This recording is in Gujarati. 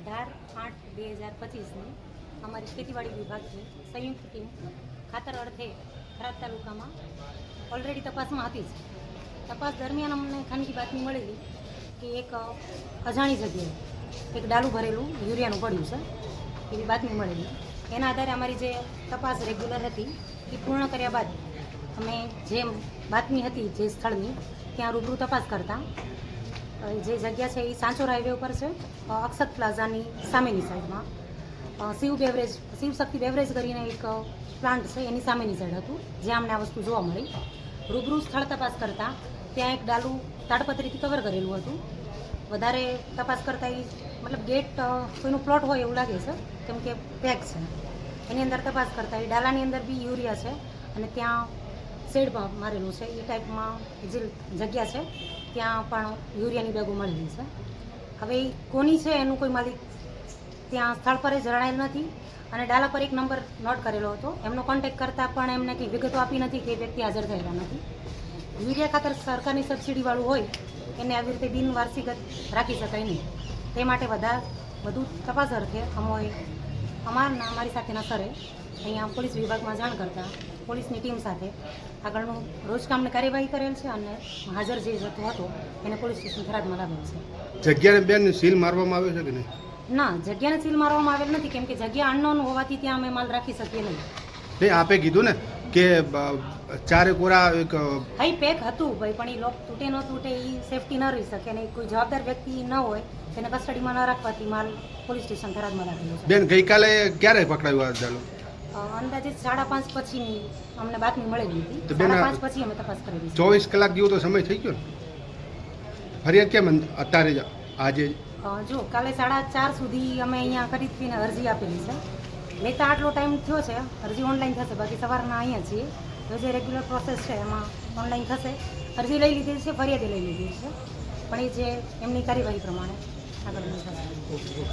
18/8/2025ની અમારી ખેતીવાડી વિભાગની સંયુક્ત ટીમ ખાતર અર્થે થરાદ તાલુકામાં ઓલરેડી તપાસમાં હતી જ. તપાસ દરમિયાન અમને ખાનગી બાતમી મળેલી કે એક અજાણી જગ્યાએ એક ડાલું ભરેલું યુરિયાનું પડ્યું છે એવી બાતમી મળેલી. એના આધારે અમારી જે તપાસ રેગ્યુલર હતી એ પૂર્ણ કર્યા બાદ અમે જે બાતમી હતી જે સ્થળની ત્યાં રૂબરૂ તપાસ કરતા જે જગ્યા છે એ સાંચોર હાઈવે ઉપર છે, અક્ષત પ્લાઝાની સામેની સાઈડમાં શિવશક્તિ બેવરેજ કરીને એક પ્લાન્ટ છે એની સામેની સાઈડ હતું, જ્યાં અમને આ વસ્તુ જોવા મળી. રૂબરૂ સ્થળ તપાસ કરતાં ત્યાં એક ડાલું તાડપત્રીથી કવર કરેલું હતું. વધારે તપાસ કરતાં એ મતલબ ગેટ કોઈનું પ્લોટ હોય એવું લાગે છે, કેમ કે પેક છે. એની અંદર તપાસ કરતાં એ ડાલાની અંદર બી યુરિયા છે અને ત્યાં શેડ મારેલું છે. એ ટાઈપમાં જે જગ્યા છે ત્યાં પણ યુરિયાની બેગો મળેલી છે. હવે એ કોની છે એનું કોઈ માલિક ત્યાં સ્થળ પર જણાયેલ નથી અને ડાલા પર એક નંબર નોટ કરેલો હતો. એમનો કોન્ટેક્ટ કરતાં પણ એમને કંઈ વિગતો આપી નથી કે વ્યક્તિ હાજર થયેલા નથી. યુરિયા ખાતર સરકારની સબસિડીવાળું હોય એને આવી રીતે બિનવારસિક રાખી શકાય નહીં. તે માટે વધુ તપાસ અર્થે અમારી સાથેના સરે અહીંયા પોલીસ વિભાગમાં જાણ કરતાં પોલીસની ટીમ સાથે આગળનું રોજકામની કાર્યવાહી કરેલ છે અને હાજર જે જતો હતો એને પોલીસ સ્ટેશન થરાદમાં લાવેલ છે. જગ્યાને બેન સીલ મારવામાં આવે છે કે નહીં? ના, જગ્યાને સીલ મારવામાં આવેલ નથી, કેમ કે જગ્યા અનનોન હોવાથી ત્યાં અમે માલ રાખી શકીએ નહીં. નહીં, આપે કીધું ને કે ચારે કોરા એક હાઈ પેક હતું ભાઈ, પણ એ લોક તૂટે ન તૂટે એ સેફટી ન રહી શકે અને કોઈ જવાબદાર વ્યક્તિ ન હોય તેને કસ્ટડીમાં ન રાખવાથી માલ પોલીસ સ્ટેશન થરાદમાં રાખેલો છે. બેન ગઈકાલે ક્યારે પકડાયું આ ડાલું? અંદાજે 5:30 પછીની અમને બાતમી મળેલી હતી. તો બેન 5:30 પછી અમે તપાસ કરેલી. 24 કલાક જેવો તો સમય થઈ ગયો ને? ફરિયાદ કેમ અત્યારે આજે? જો કાલે 4:30 સુધી અમે અહીંયા ખરીદીને અરજી આપેલી છે. લેતા આટલો ટાઈમ થયો છે, અરજી ઓનલાઈન થશે, બાકી સવારના અહીંયા છીએ. તો જે રેગ્યુલર પ્રોસેસ છે એમાં ઓનલાઈન થશે. અરજી લઈ લીધી છે, ફરિયાદી લઈ લીધી છે, પણ એ જે એમની કાર્યવાહી પ્રમાણે આગળ થશે.